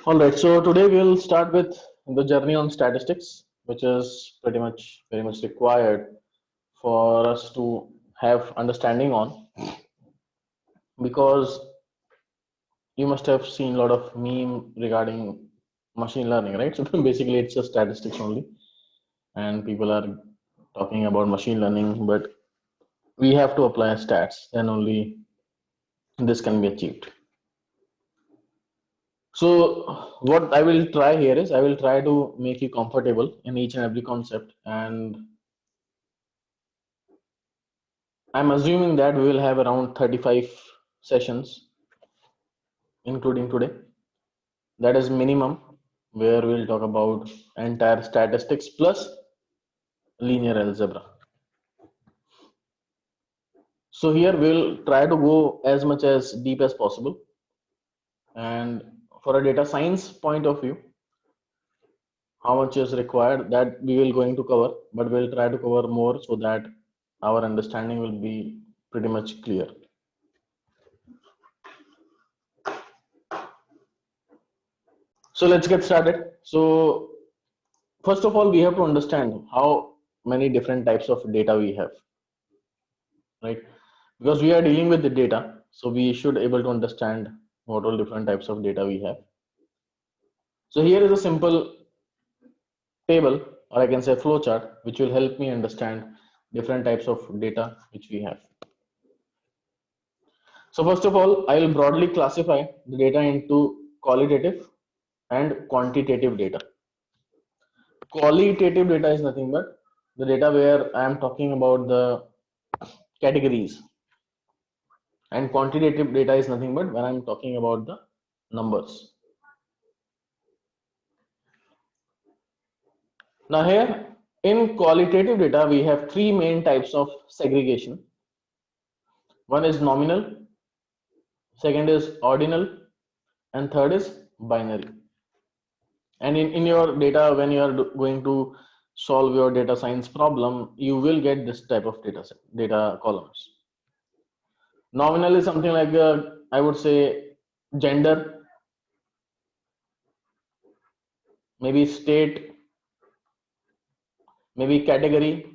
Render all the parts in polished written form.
All right, so today we'll start with the journey on statistics, which is pretty much very much required for us to have understanding on, because you must have seen a lot of meme regarding machine learning, right? So basically it's just statistics only, and people are talking about machine learning, but we have to apply stats, then only this can be achieved. So what I will try here is I will try to make you comfortable in each and every concept, and I'm assuming that we will have around 35 sessions, including today. That is minimum, where we'll talk about entire statistics plus linear algebra. So here we'll try to go as much as deep as possible. And for a data science point of view, how much is required that we will going to cover, but we'll try to cover more so that our understanding will be pretty much clear. So let's get started. So first of all, we have to understand how many different types of data we have, right? Because we are dealing with the data, so we should able to understand what all different types of data we have. So here is a simple table, or I can say flow chart, which will help me understand different types of data which we have. So first of all, I will broadly classify the data into qualitative and quantitative data. Qualitative data is nothing but the data where I am talking about the categories, and quantitative data is nothing but when I'm talking about the numbers. Now here in qualitative data, we have three main types of segregation. One is nominal, second is ordinal, and third is binary. And in your data, when you are going to solve your data science problem, you will get this type of data set, data columns. Nominal is something like I would say gender, maybe state, maybe category.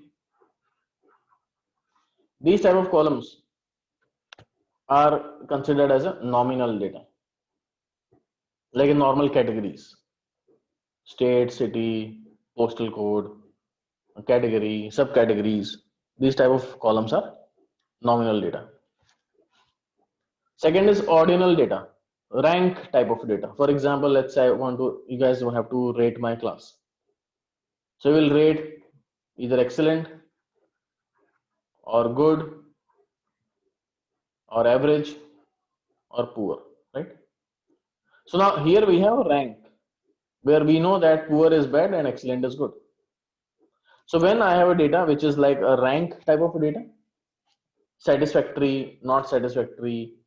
These type of columns are considered as a nominal data, like in normal categories: state, city, postal code, category, subcategories. These type of columns are nominal data. Second is ordinal data, rank type of data. For example, let's say I want to, you guys will have to rate my class. So we will rate either excellent or good or average or poor, right? So now here we have a rank where we know that poor is bad and excellent is good. So when I have a data which is like a rank type of data, satisfactory, not satisfactory,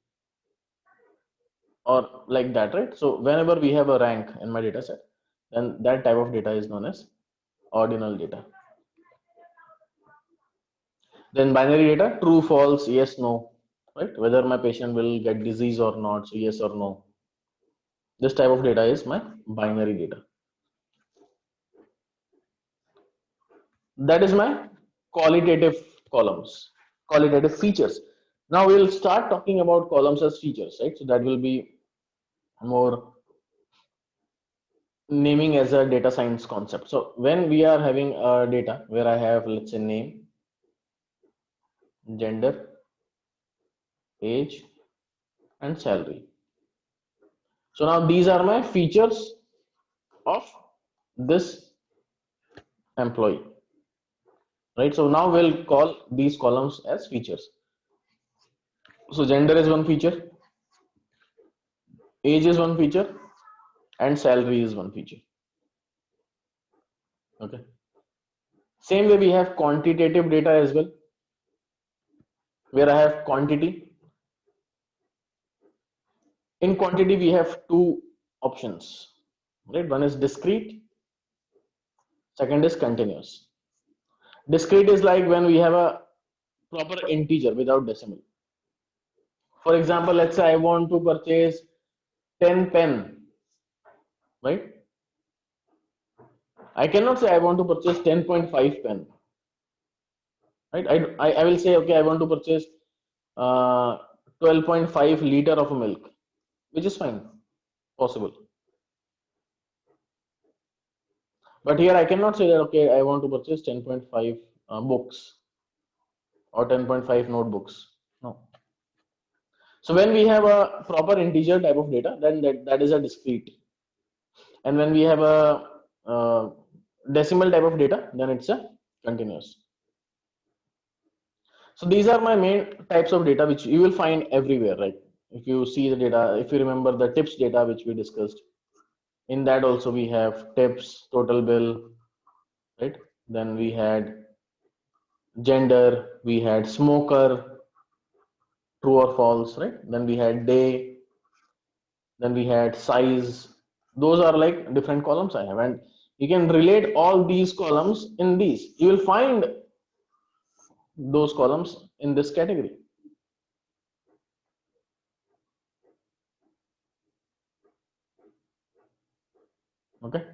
or like that, right? So whenever we have a rank in my data set, then that type of data is known as ordinal data. Then binary data, true, false, yes, no, right? Whether my patient will get disease or not, so yes or no. This type of data is my binary data. That is my qualitative columns, qualitative features. Now we'll start talking about columns as features, right? So that will be more naming as a data science concept. So when we are having a data where I have, let's say, name, gender, age, and salary. So now these are my features of this employee, right? So now we'll call these columns as features. So gender is one feature, age is one feature, and salary is one feature. Okay. Same way we have quantitative data as well, where I have quantity. In quantity, we have two options, right? One is discrete, second is continuous. Discrete is like when we have a proper integer without decimal. For example, let's say I want to purchase 10 pen right? I cannot say I want to purchase 10.5 pen, right? I will say, okay, I want to purchase 12.5 liter of milk, which is fine, possible. But here I cannot say that, okay, I want to purchase 10.5 books or 10.5 notebooks. No. So when we have a proper integer type of data, then that is a discrete. And when we have a decimal type of data, then it's a continuous. So these are my main types of data which you will find everywhere, right? If you see the data, if you remember the tips data which we discussed, in that also we have tips, total bill, right? Then we had gender, we had smoker, true or false, right? Then we had day, then we had size. Those are like different columns I have, and you can relate all these columns in these. You will find those columns in this category. Okay.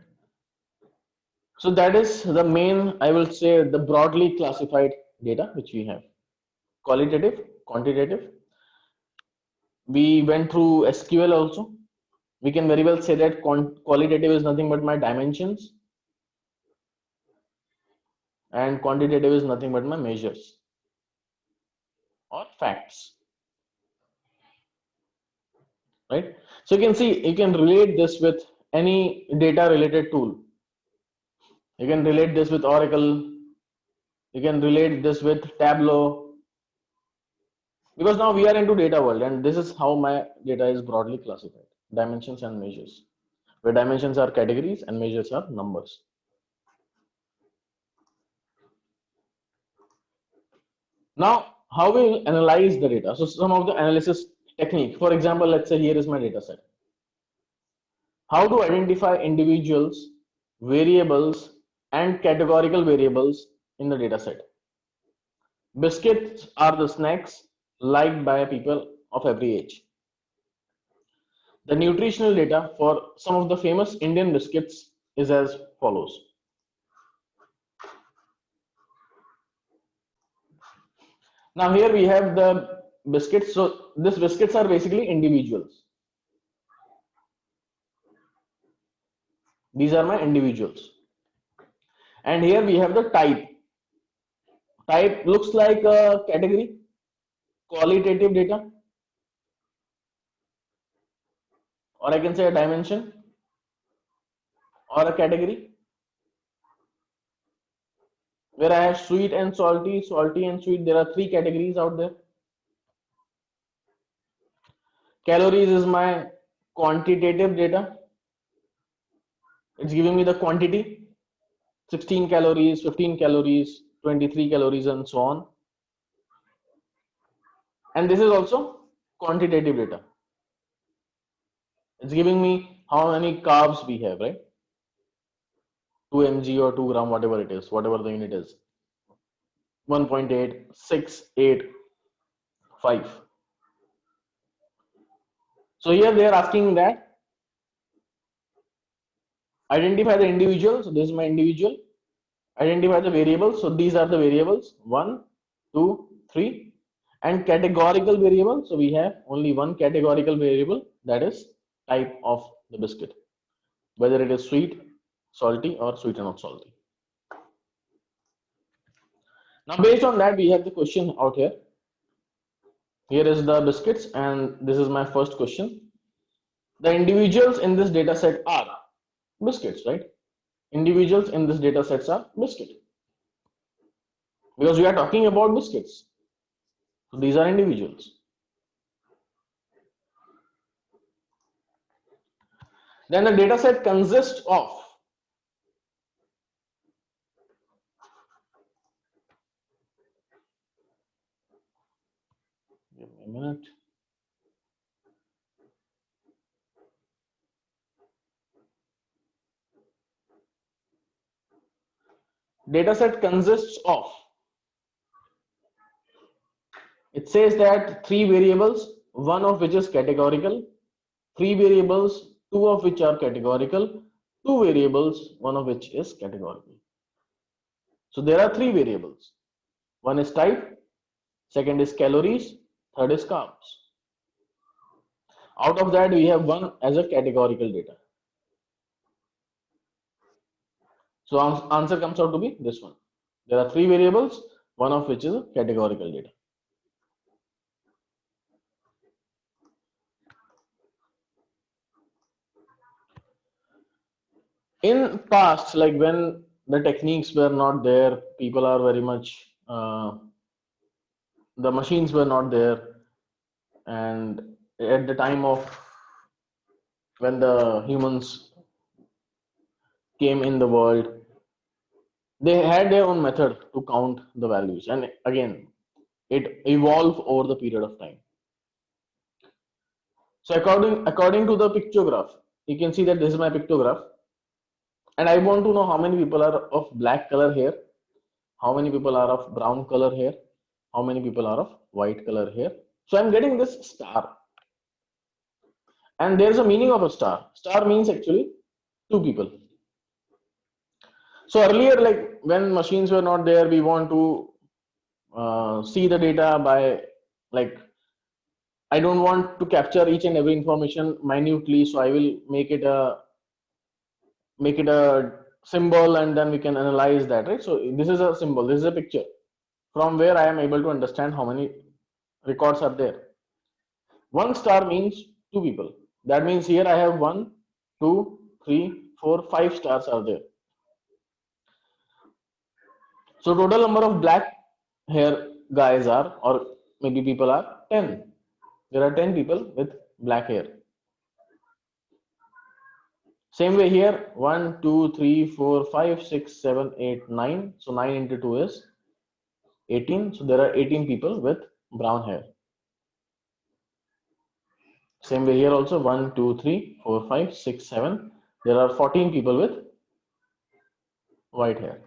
So that is the main, I will say, the broadly classified data which we have. Qualitative, quantitative. We went through SQL also. We can very well say that qualitative is nothing but my dimensions, and quantitative is nothing but my measures or facts, right? So you can see, you can relate this with any data related tool. You can relate this with Oracle. You can relate this with Tableau, because now we are into data world, and this is how my data is broadly classified: dimensions and measures, where dimensions are categories and measures are numbers. Now, how we analyze the data? So some of the analysis technique, for example, let's say here is my data set. How to identify individuals, variables, and categorical variables in the data set. Biscuits are the snacks liked by people of every age. The nutritional data for some of the famous Indian biscuits is as follows. Now here we have the biscuits. So these biscuits are basically individuals. These are my individuals. And here we have the type. Type looks like a category, qualitative data, or I can say a dimension or a category, where I have sweet and salty, salty and sweet. There are three categories out there. Calories is my quantitative data. It's giving me the quantity, 16 calories, 15 calories, 23 calories, and so on. And this is also quantitative data. It's giving me how many carbs we have, right? 2 mg or 2 gram, whatever it is, whatever the unit is. 1.8685. So here they are asking that identify the individual. So this is my individual. Identify the variables. So these are the variables: 1, 2, 3, and categorical variable. So we have only one categorical variable, that is type of the biscuit, whether it is sweet, salty, or sweet and not salty. Now based on that, we have the question out here. Here is the biscuits, and this is my first question. The individuals in this data set are biscuits, right? Individuals in this data sets are biscuit, because we are talking about biscuits. So these are individuals. Then the data set consists of give me a minute. Data set consists of, it says that 3 variables, one of which is categorical, 3 variables, two of which are categorical, two variables, one of which is categorical. So there are three variables. One is type, second is calories, third is carbs. Out of that, we have one as a categorical data. So answer comes out to be this one. There are three variables, one of which is a categorical data. In past, like when the techniques were not there, people are very much, the machines were not there, and at the time of when the humans came in the world, they had their own method to count the values, and again it evolved over the period of time. So according to the pictograph, you can see that this is my pictograph, and I want to know how many people are of black color hair, how many people are of brown color hair, how many people are of white color hair. So I'm getting this star, and there's a meaning of a star. Star means actually two people. So earlier, like when machines were not there, we want to see the data by, like, I don't want to capture each and every information minutely, so I will make it a symbol, and then we can analyze that, right? So this is a symbol, this is a picture from where I am able to understand how many records are there. One star means two people. That means here I have 1, 2, 3, 4, 5 stars are there. So total number of black hair guys are, or maybe people are 10. There are 10 people with black hair. Same way here, 1, 2, 3, 4, 5, 6, 7, 8, 9. So 9 into 2 is 18. So there are 18 people with brown hair. Same way here also, 1, 2, 3, 4, 5, 6, 7. There are 14 people with white hair.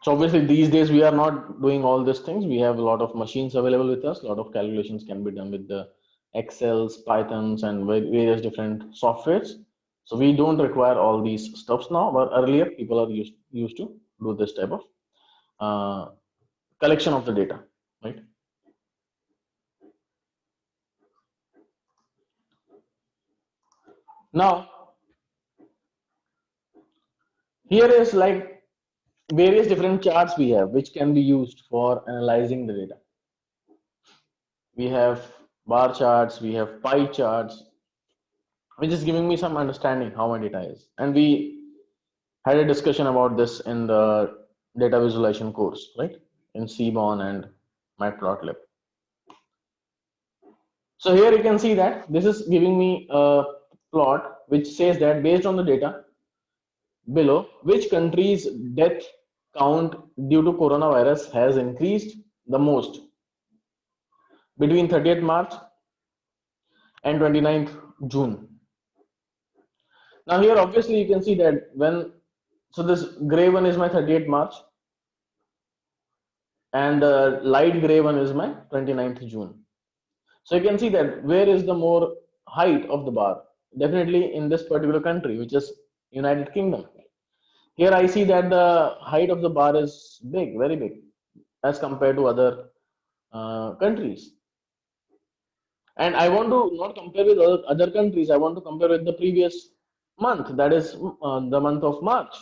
So obviously these days we are not doing all these things. We have a lot of machines available with us. A lot of calculations can be done with the Excels, Pythons, and various different softwares. So we don't require all these stuffs now, but earlier people are used to do this type of collection of the data, right? Now, here is like various different charts we have, which can be used for analyzing the data. We have bar charts, we have pie charts, which is giving me some understanding how my data is. And we had a discussion about this in the data visualization course, right? In Seaborn and Matplotlib. So here you can see that this is giving me a plot which says that based on the data below, which country's death count due to coronavirus has increased the most between 30th March and 29th June. Now here obviously you can see that when, so this gray one is my 30th March and the light gray one is my 29th June. So you can see that where is the more height of the bar? Definitely in this particular country, which is United Kingdom. Here I see that the height of the bar is big, very big, as compared to other countries. And I want to not compare with other countries. I want to compare with the previous month, that is the month of March.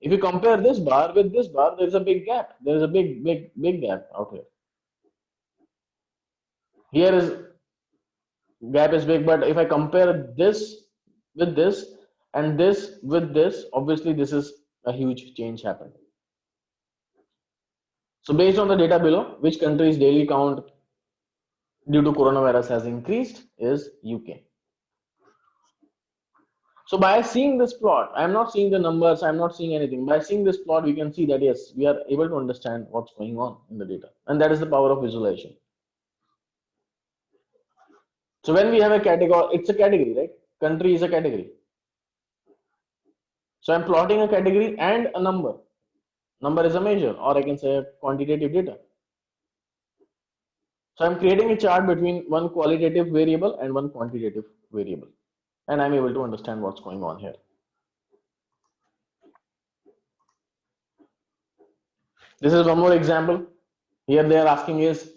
If you compare this bar with this bar, there is a big gap. There is a big gap out here. Here is gap is big, but if I compare this with this and this with this, obviously this is a huge change happened. So based on the data below, which country's daily count due to coronavirus has increased is UK. So by seeing this plot, I'm not seeing the numbers, I'm not seeing anything. By seeing this plot, we can see that yes, we are able to understand what's going on in the data. And that is the power of visualization. So when we have a category, it's a category, right? Country is a category. So I'm plotting a category and a number. Number is a measure, or I can say a quantitative data. So I'm creating a chart between one qualitative variable and one quantitative variable, and I'm able to understand what's going on here. This is one more example. Here they are asking is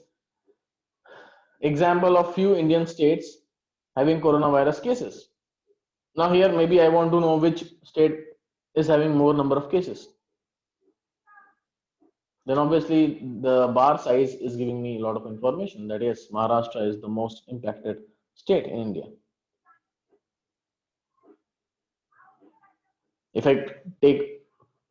example of few Indian states having coronavirus cases. Now here maybe I want to know which state is having more number of cases. Then obviously the bar size is giving me a lot of information that yes, Maharashtra is the most impacted state in India. If I take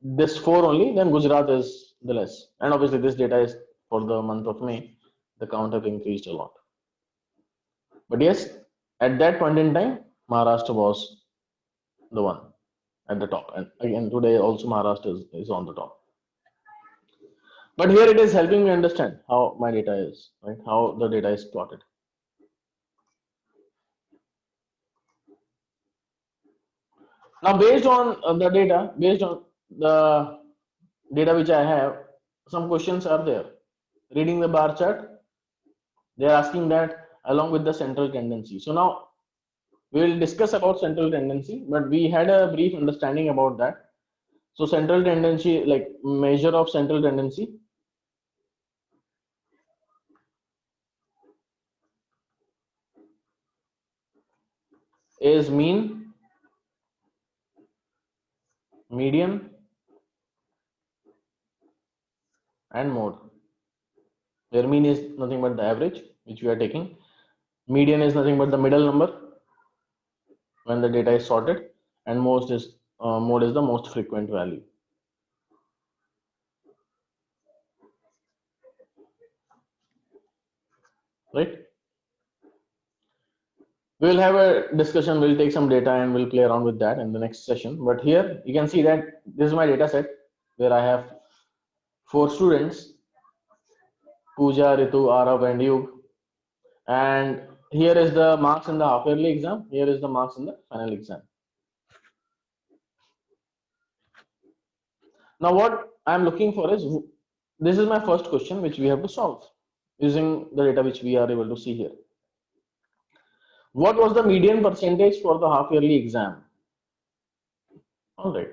this 4 only, then Gujarat is the less. And obviously this data is for the month of May. The count have increased a lot. But yes, at that point in time, Maharashtra was the one at the top. And again, today also Maharashtra is on the top. But here it is helping me understand how my data is, right? How the data is plotted. Now, based on the data, based on the data which I have, some questions are there. Reading the bar chart, they are asking that along with the central tendency. So now we will discuss about central tendency, but we had a brief understanding about that. So central tendency, like measure of central tendency, is mean, median, and mode. Where mean is nothing but the average which we are taking. Median is nothing but the middle number when the data is sorted, and mode is the most frequent value. Right? We'll have a discussion. We'll take some data and we'll play around with that in the next session. But here you can see that this is my data set where I have 4 students, Pooja, Ritu, Arav, and Yug. And here is the marks in the half yearly exam. Here is the marks in the final exam. Now what I'm looking for is, this is my first question which we have to solve using the data which we are able to see here. What was the median percentage for the half yearly exam? All right.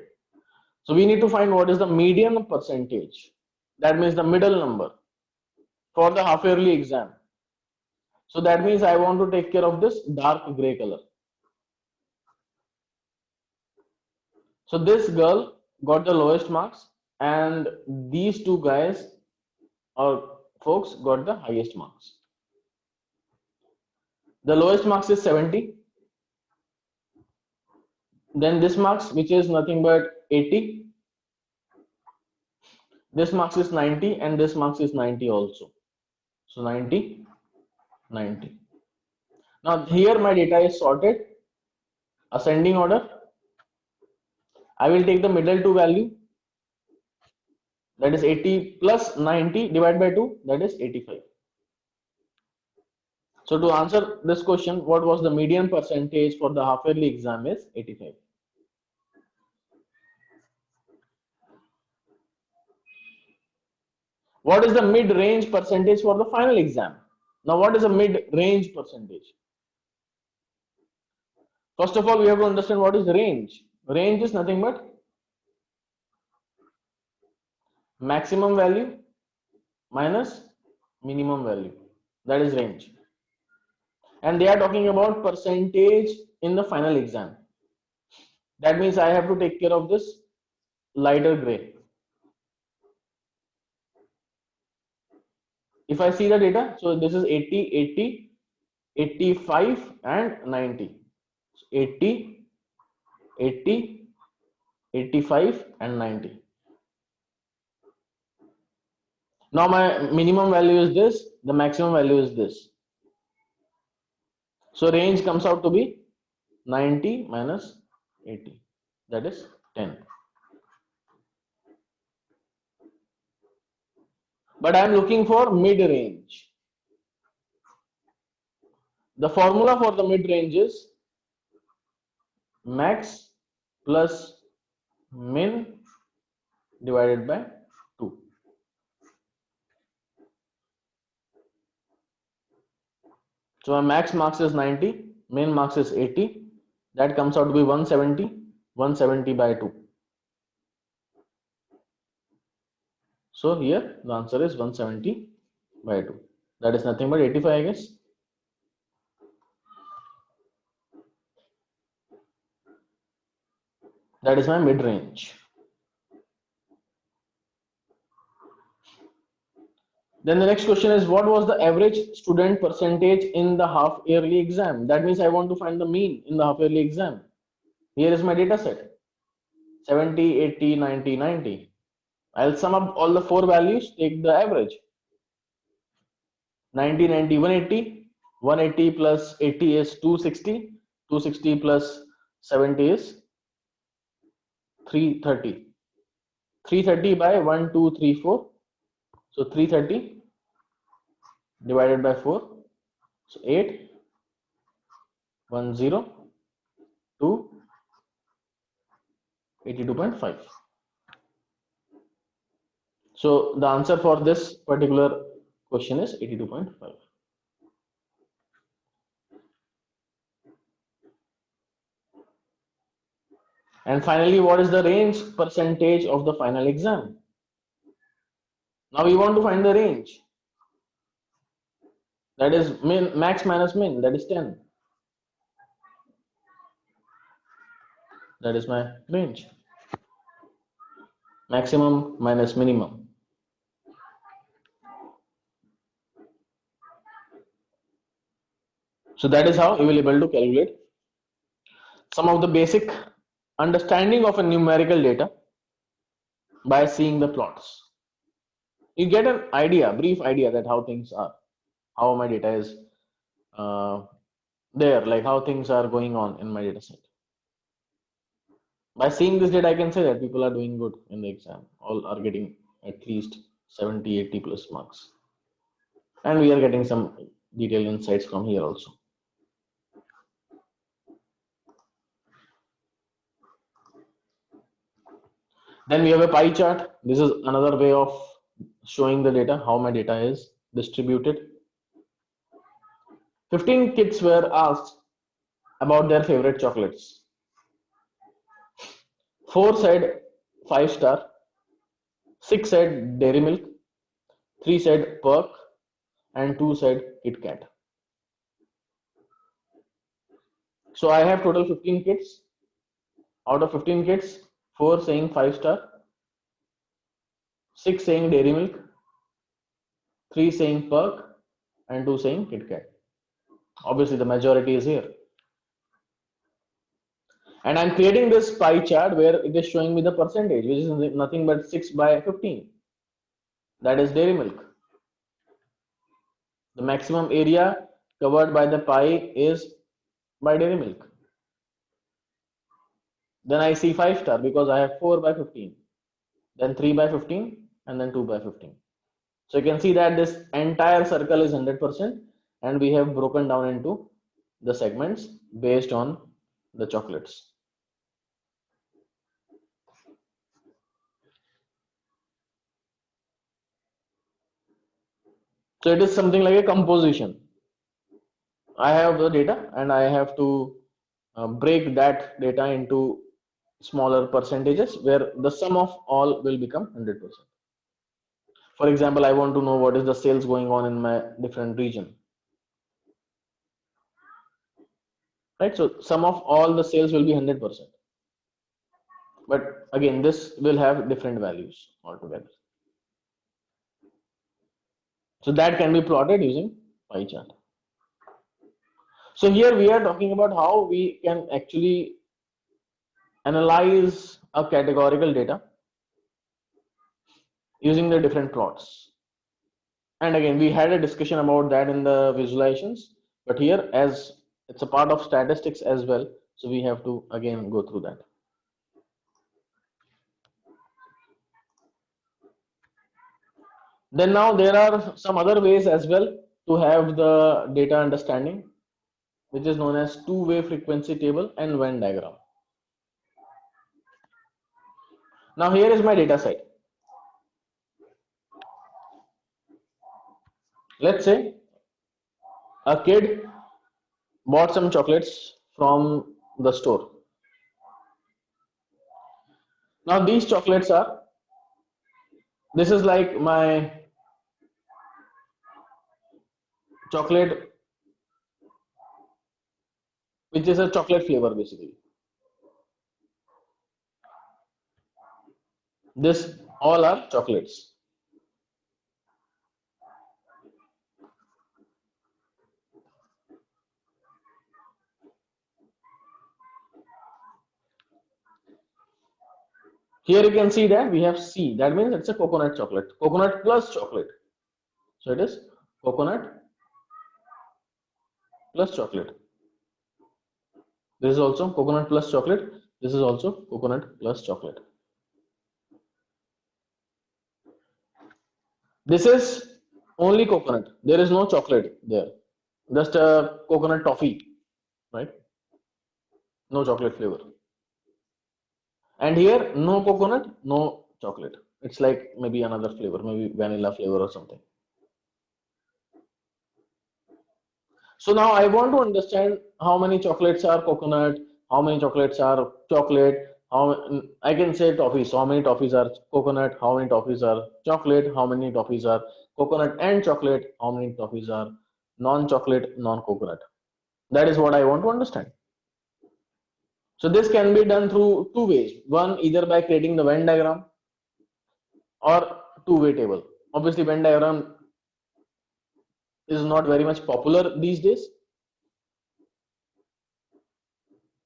So we need to find what is the median percentage. That means the middle number for the half yearly exam. So that means I want to take care of this dark gray color. So this girl got the lowest marks and these two guys or folks got the highest marks. The lowest marks is 70. Then this marks, which is nothing but 80. This marks is 90 and this marks is 90 also. So 90, 90. Now here my data is sorted, ascending order. I will take the middle two value, that is 80 plus 90 divided by 2, that is 85. So to answer this question, what was the median percentage for the half yearly exam is 85. What is the mid-range percentage for the final exam? Now what is a mid-range percentage? First of all, we have to understand what is range. Range is nothing but maximum value minus minimum value. That is range. And they are talking about percentage in the final exam. That means I have to take care of this lighter gray. If I see the data, so this is 80, 80, 85 and 90. 80, 80, 85 and 90. Now my minimum value is this, the maximum value is this. So range comes out to be 90 minus 80, that is 10. But I am looking for mid-range. The formula for the mid-range is max plus min divided by 2. So my max marks is 90, min marks is 80. That comes out to be 170, 170 by 2. So here the answer is 170 by 2. That is nothing but 85, I guess. That is my mid range. Then the next question is, what was the average student percentage in the half yearly exam? That means I want to find the mean in the half yearly exam. Here is my data set: 70, 80, 90, 90. I'll sum up all the four values, take the average. 90, 90, 180. 180 plus 80 is 260. 260 plus 70 is 330. 330 by 1, 2, 3, 4. So 330 divided by 4. So 8, 1, 0, 2, 82.5. So the answer for this particular question is 82.5. And finally, what is the range percentage of the final exam? Now we want to find the range. That is min, max minus min, that is 10. That is my range. Maximum minus minimum. So that is how you will be able to calculate some of the basic understanding of a numerical data by seeing the plots. You get an idea, brief idea that how things are, how my data is there, like how things are going on in my data set. By seeing this data, I can say that people are doing good in the exam. All are getting at least 70, 80 plus marks. And we are getting some detailed insights from here also. Then we have a pie chart. This is another way of showing the data, how my data is distributed. 15 kids were asked about their favorite chocolates. 4 said 5-star, 6 said Dairy Milk, 3 said Perk, and 2 said Kit Kat. So I have total 15 kids. Out of 15 kids, 4 saying 5-star, 6 saying Dairy Milk, 3 saying Perk, and 2 saying Kit Kat. Obviously, the majority is here. And I'm creating this pie chart where it is showing me the percentage, which is nothing but 6 by 15. That is Dairy Milk. The maximum area covered by the pie is by Dairy Milk. Then I see 5-star because I have 4 by 15. Then 3 by 15 and then 2 by 15. So you can see that this entire circle is 100% and we have broken down into the segments based on the chocolates. So it is something like a composition. I have the data and I have to break that data into smaller percentages where the sum of all will become 100%. For example, I want to know what is the sales going on in my different region. Right, so sum of all the sales will be 100%. But again, this will have different values altogether. So that can be plotted using pie chart. So here we are talking about how we can actually analyze a categorical data using the different plots. And again, we had a discussion about that in the visualizations, but here as it's a part of statistics as well, so we have to again go through that. Then now there are some other ways as well to have the data understanding, which is known as two-way frequency table and Venn diagram. Now here is my data set. Let's say a kid bought some chocolates from the store. Now these chocolates are, this is like my chocolate, which is a chocolate flavor basically. This all are chocolates. Here you can see that we have C. That means it's a coconut chocolate. Coconut plus chocolate. So it is coconut plus chocolate. This is also coconut plus chocolate. This is also coconut plus chocolate. This is only coconut. There is no chocolate there. Just a coconut toffee, right? No chocolate flavor. And here, no coconut, no chocolate. It's like maybe another flavor, maybe vanilla flavor or something. So now I want to understand how many chocolates are coconut, how many chocolates are chocolate, how I can say toffees. So how many toffees are coconut, how many toffees are chocolate, how many toffees are coconut and chocolate, how many toffees are non-chocolate, non-coconut. That is what I want to understand. So this can be done through two ways. One, either by creating the Venn diagram or two-way table. Obviously, Venn diagram is not very much popular these days,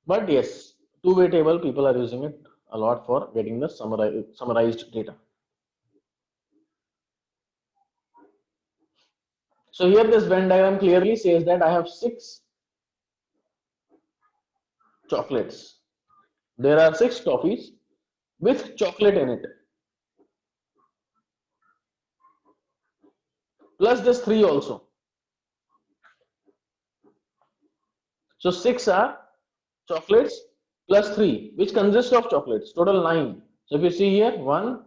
but yes, two-way table people are using it a lot for getting the summarized data. So here this Venn diagram clearly says that I have 6 chocolates. There are 6 toffees with chocolate in it, plus this 3 also. So 6 are chocolates plus 3, which consists of chocolates, total 9. So if you see here, 1,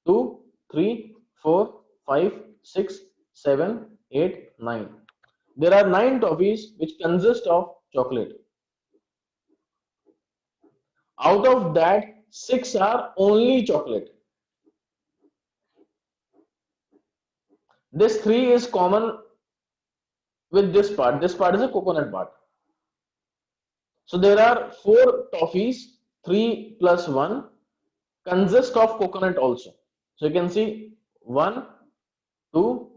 2, 3, 4, 5, 6, 7, 8, 9. There are 9 toffees which consist of chocolate. Out of that, 6 are only chocolate. This 3 is common with this part. This part is a coconut part. So there are 4 toffees, 3 plus 1 consist of coconut also. So you can see 1, 2,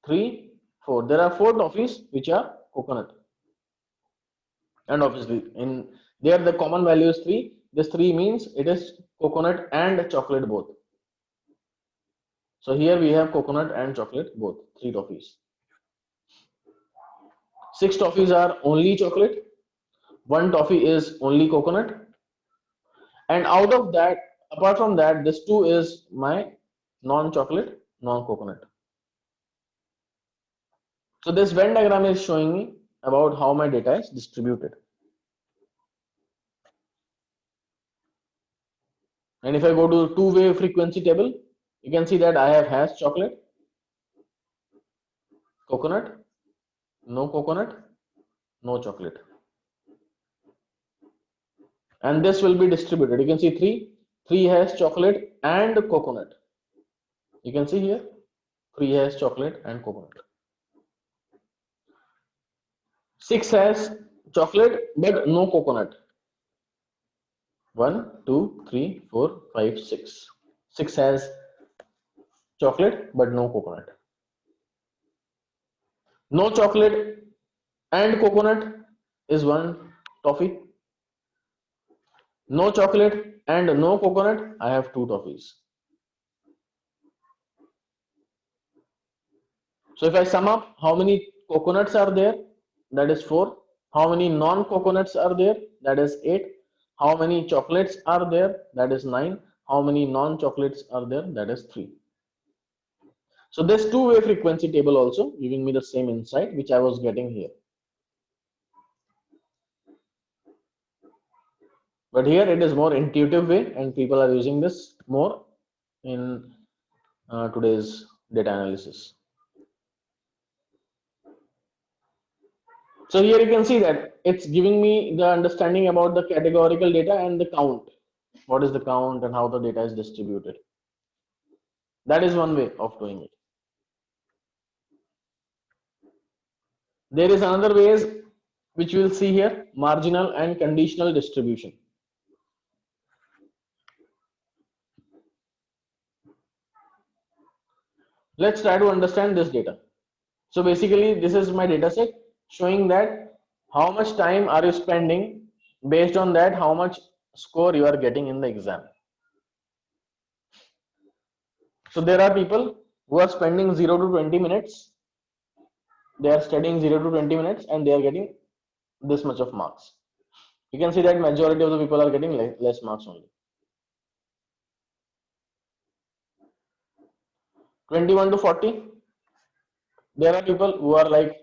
3, 4. There are 4 toffees which are coconut. And obviously in there the common value is 3. This 3 means it is coconut and chocolate both. So here we have coconut and chocolate both, 3 toffees. 6 toffees are only chocolate. 1 toffee is only coconut. And out of that, apart from that, this 2 is my non-chocolate, non-coconut. So this Venn diagram is showing me about how my data is distributed. And if I go to two-way frequency table, you can see that I have has chocolate, coconut, no chocolate. And this will be distributed. You can see 3 has chocolate and coconut. You can see here, 3 has chocolate and coconut. 6 has chocolate but no coconut. 1, 2, 3, 4, 5, 6. 6 has chocolate but no coconut. No chocolate and coconut is 1 toffee. No chocolate and no coconut, I have 2 toffees. So if I sum up how many coconuts are there, that is 4. How many non-coconuts are there, that is 8. How many chocolates are there, that is 9. How many non-chocolates are there, that is 3. So this two-way frequency table also giving me the same insight which I was getting here. But here it is more intuitive way and people are using this more in today's data analysis. So here you can see that it's giving me the understanding about the categorical data and the count. What is the count and how the data is distributed. That is one way of doing it. There is another ways which we will see here, marginal and conditional distribution. Let's try to understand this data. So basically this is my data set showing that how much time are you spending, based on that how much score you are getting in the exam. So there are people who are spending 0 to 20 minutes. They are studying 0 to 20 minutes and they are getting this much of marks. You can see that majority of the people are getting less marks only. 21 to 40, there are people who are like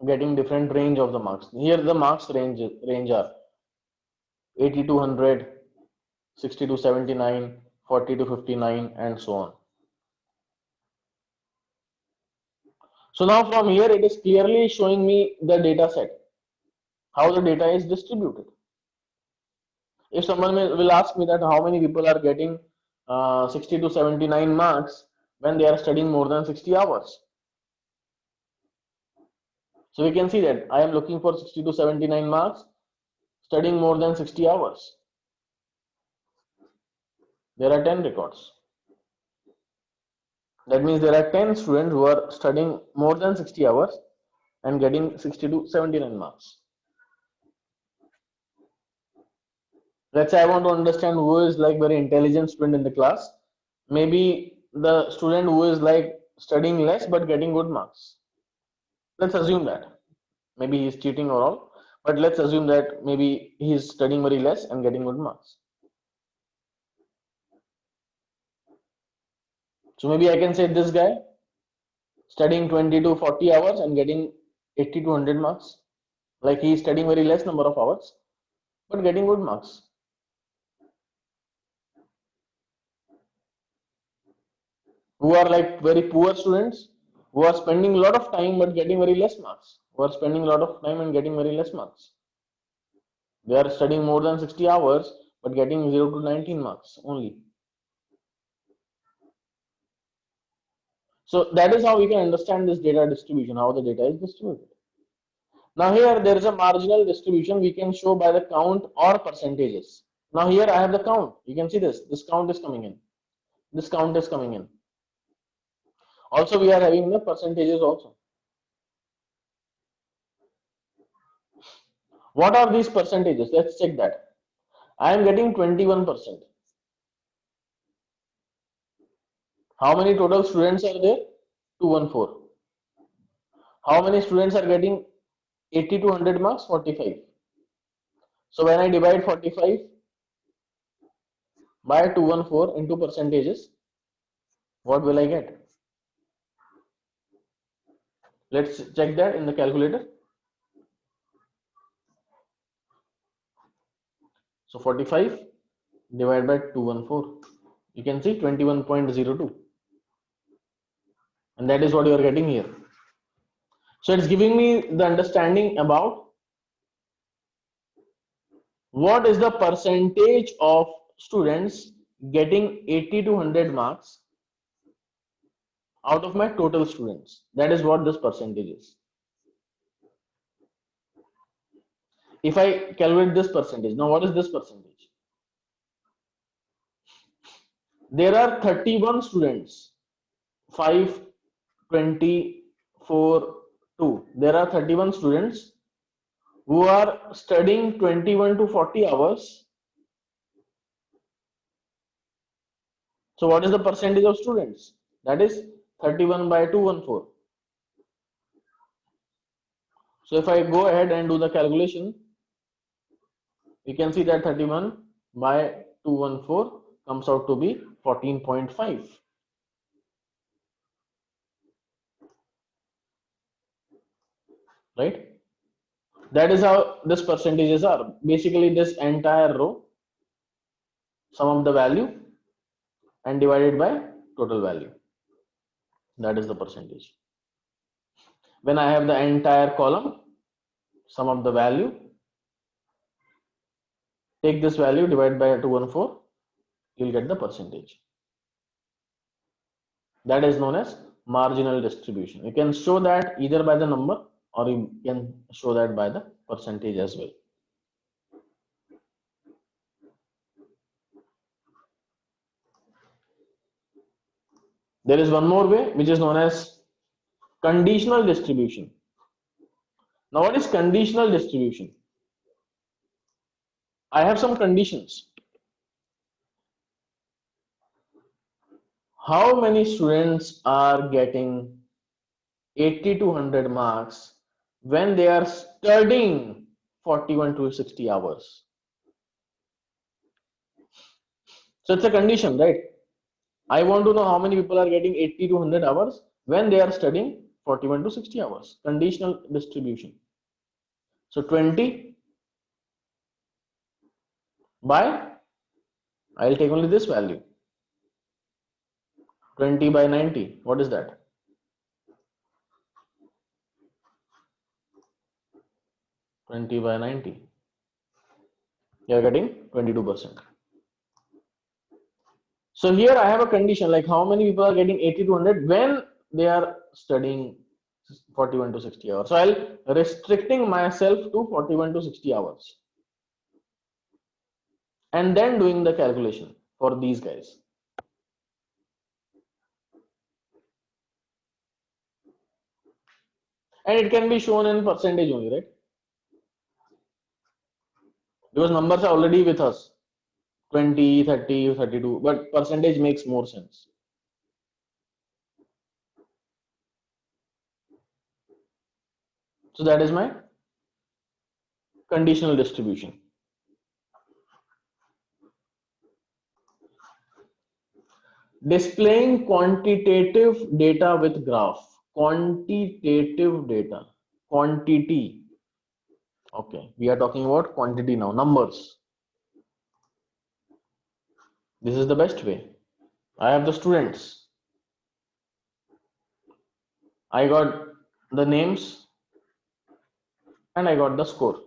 getting different range of the marks. Here the marks range are 80 to 100, 60 to 79, 40 to 59, and so on. So now from here it is clearly showing me the data set, how the data is distributed. If someone will ask me that how many people are getting 60 to 79 marks when they are studying more than 60 hours. So we can see that I am looking for 60 to 79 marks studying more than 60 hours. There are 10 records. That means there are 10 students who are studying more than 60 hours and getting 60 to 79 marks. Let's say I want to understand who is like very intelligent student in the class. Maybe the student who is like studying less but getting good marks. Let's assume that. Maybe he is cheating or all, but let's assume that maybe he is studying very less and getting good marks. So maybe I can say this guy studying 20 to 40 hours and getting 80 to 100 marks. Like he is studying very less number of hours but getting good marks. Who are like very poor students who are spending a lot of time but getting very less marks. Who are spending a lot of time and getting very less marks. They are studying more than 60 hours but getting 0 to 19 marks only. So that is how we can understand this data distribution, how the data is distributed. Now here there is a marginal distribution we can show by the count or percentages. Now here I have the count. You can see this count is coming in. This count is coming in. Also we are having the percentages also. What are these percentages? Let's check that. I am getting 21%. How many total students are there? 214. How many students are getting 80 to 100 marks? 45. So when I divide 45 by 214 into percentages, what will I get? Let's check that in the calculator. So 45 divided by 214. You can see 21.02. And that is what you are getting here. So it's giving me the understanding about what is the percentage of students getting 80 to 100 marks out of my total students. That is what this percentage is. If I calculate this percentage, now what is this percentage? There are 31 students, 5, 20, 4, 2. There are 31 students who are studying 21 to 40 hours. So what is the percentage of students? That is 31 by 214. So if I go ahead and do the calculation, you can see that 31 by 214 comes out to be 14.5. Right? That is how this percentages are. Basically this entire row, sum of the value and divided by total value. That is the percentage. When I have the entire column, sum of the value, take this value, divide by 214, you'll get the percentage. That is known as marginal distribution. You can show that either by the number or you can show that by the percentage as well. There is one more way which is known as conditional distribution. Now what is conditional distribution? I have some conditions. How many students are getting 80 to 100 marks when they are studying 41 to 60 hours? So it's a condition, right? I want to know how many people are getting 80 to 100 hours when they are studying 41 to 60 hours. Conditional distribution. So 20 by, I'll take only this value. 20 by 90. What is that? 20 by 90. You are getting 22%. So here I have a condition like how many people are getting 80 to 100 when they are studying 41 to 60 hours. So I'll restricting myself to 41 to 60 hours and then doing the calculation for these guys. And it can be shown in percentage only, right? Because numbers are already with us 20, 30, 32, but percentage makes more sense. So that is my conditional distribution. Displaying quantitative data with graph. Quantitative data. Quantity. Okay, we are talking about quantity now, numbers. This is the best way. I have the students. I got the names and I got the score.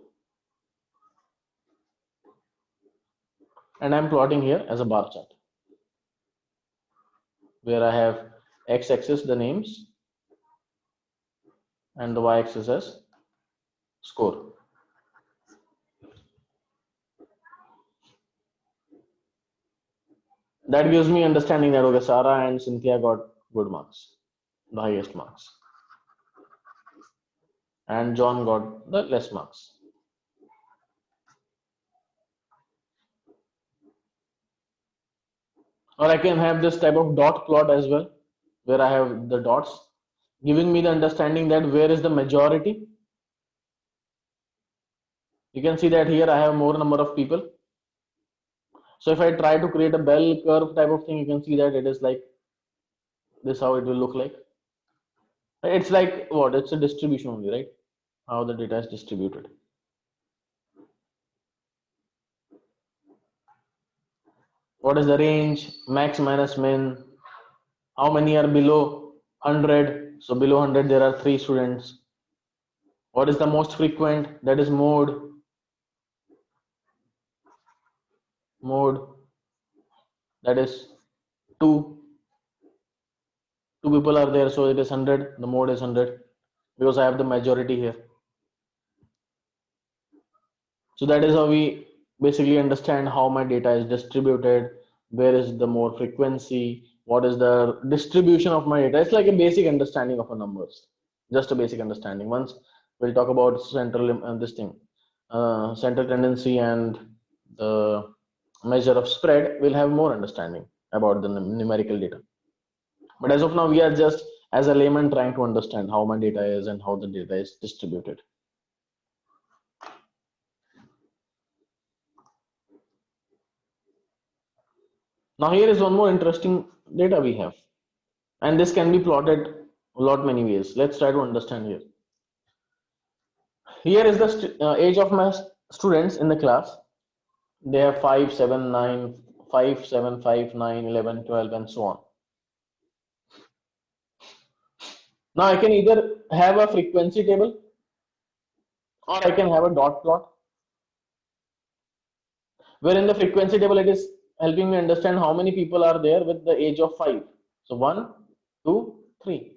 And I'm plotting here as a bar chart where I have x-axis the names and the y-axis as score. That gives me understanding that okay, Sarah and Cynthia got good marks, the highest marks, and John got the less marks. Or I can have this type of dot plot as well, where I have the dots giving me the understanding that where is the majority. You can see that here I have more number of people. So if I try to create a bell curve type of thing, you can see that it is like this, how it will look like. It's like what? It's a distribution only, right? How the data is distributed. What is the range? Max minus min. How many are below 100? So below 100 there are 3 students. What is the most frequent? That is mode. Mode. That is 2. 2 people are there, so it is 100. The mode is 100 because I have the majority here. So that is how we basically understand how my data is distributed, where is the more frequency, what is the distribution of my data. It's like a basic understanding of a numbers, just a basic understanding. Once we'll talk about central central tendency and the measure of spread, we'll have more understanding about the numerical data. But as of now, we are just as a layman trying to understand how my data is and how the data is distributed. Now here is one more interesting data we have, and this can be plotted a lot many ways. Let's try to understand here. Here is the age of my students in the class. They have 5, 7, 9, 5, 7, 5, 9, 11, 12, and so on. Now I can either have a frequency table or I can have a dot plot, where in the frequency table it is helping me understand how many people are there with the age of 5. So 1, 2, 3.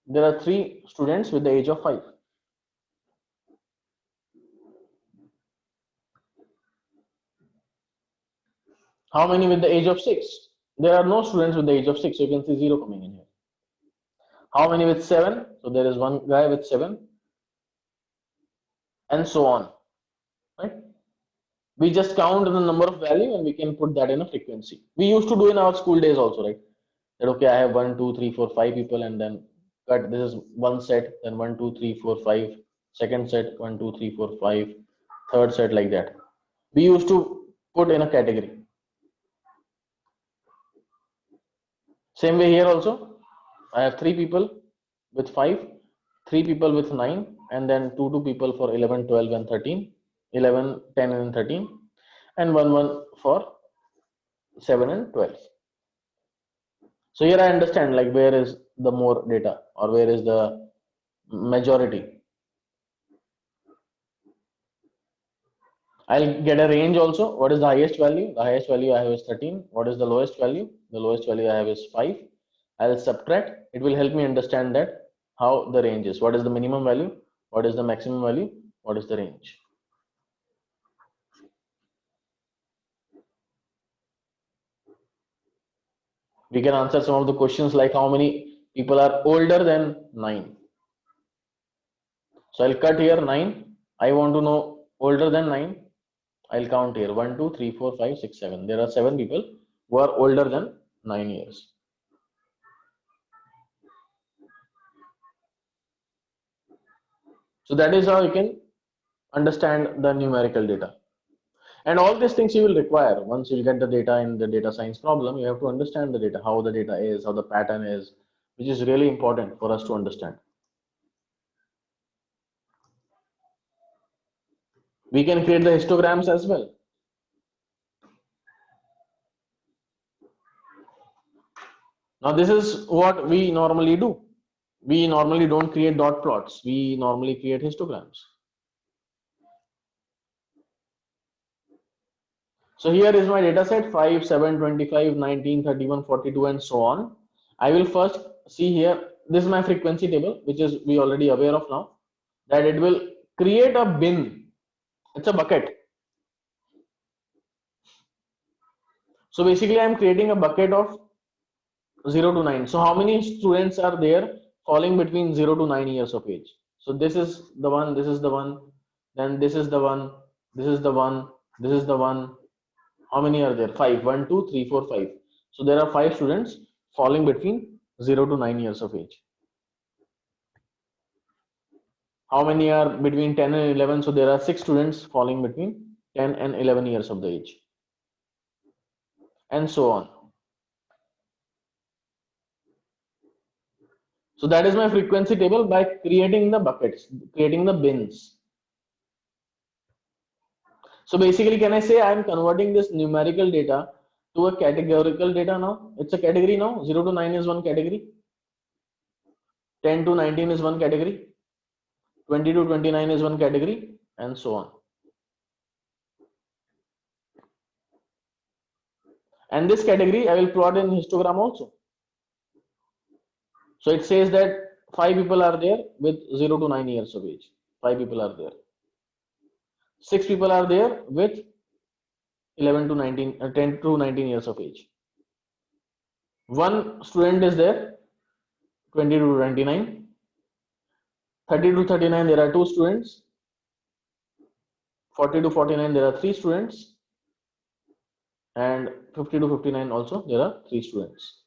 There are 3 students with the age of 5. How many with the age of 6? There are no students with the age of 6, so you can see 0 coming in here. How many with 7? So there is one guy with 7, and so on, right? We just count the number of value and we can put that in a frequency. We used to do in our school days also, right? That okay, I have 1, 2, 3, 4, 5 people, and then cut. This is one set, then 1, 2, 3, 4, 5. Second set, 1, 2, 3, 4, 5. Third set, like that. We used to put in a category. Same way here also. I have 3 people with 5, 3 people with 9, and then 2 people for 11, 12, and 13, 11, 10, and 13, and 1 for 7 and 12. So here I understand like where is the more data or where is the majority. I'll get a range also. What is the highest value? The highest value I have is 13. What is the lowest value? The lowest value I have is 5. I'll subtract. It will help me understand that how the range is. What is the minimum value? What is the maximum value? What is the range? We can answer some of the questions like how many people are older than 9. So I'll cut here 9. I want to know older than 9. I'll count here 1, 2, 3, 4, 5, 6, 7. There are 7 people who are older than 9 years. So that is how you can understand the numerical data. And all these things you will require once you get the data in the data science problem. You have to understand the data, how the data is, how the pattern is, which is really important for us to understand. We can create the histograms as well. Now this is what we normally do. We normally don't create dot plots. We normally create histograms. So here is my data set 5, 7, 25, 19, 31, 42, and so on. I will first see here, this is my frequency table, which is we already aware of now, that it will create a bin. It's a bucket. So basically I'm creating a bucket of 0 to 9. So how many students are there falling between 0 to 9 years of age? So this is the one, this is the one, then this is the one, this is the one, this is the one. How many are there? 5. 1, 2, 3, 4, 5. So there are 5 students falling between 0 to 9 years of age. How many are between 10 and 11? So there are 6 students falling between 10 and 11 years of the age, and so on. So that is my frequency table by creating the buckets, creating the bins. So basically, can I say I'm converting this numerical data to a categorical data now? It's a category now. 0 to 9 is one category. 10 to 19 is one category. 20 to 29 is one category, and so on. And this category I will plot in histogram also. So it says that 5 people are there with 0 to 9 years of age. 5 people are there. 6 people are there with 11 to 19, 10 to 19 years of age. One student is there, 20 to 29. 30 to 39, there are 2 students. 40 to 49, there are 3 students. And 50 to 59 also, there are 3 students.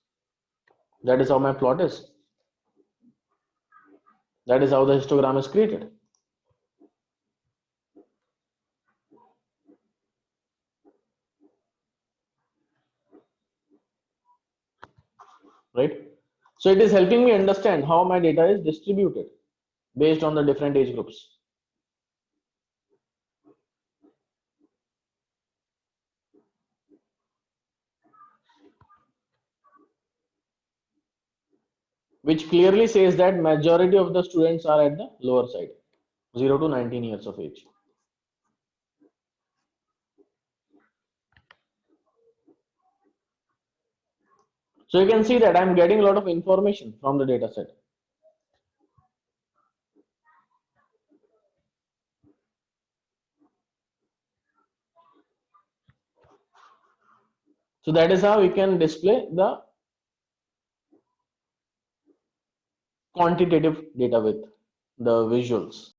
That is how my plot is. That is how the histogram is created. Right? So it is helping me understand how my data is distributed based on the different age groups. Which clearly says that majority of the students are at the lower side. 0 to 19 years of age. So you can see that I'm getting a lot of information from the data set. So that is how we can display the quantitative data with the visuals.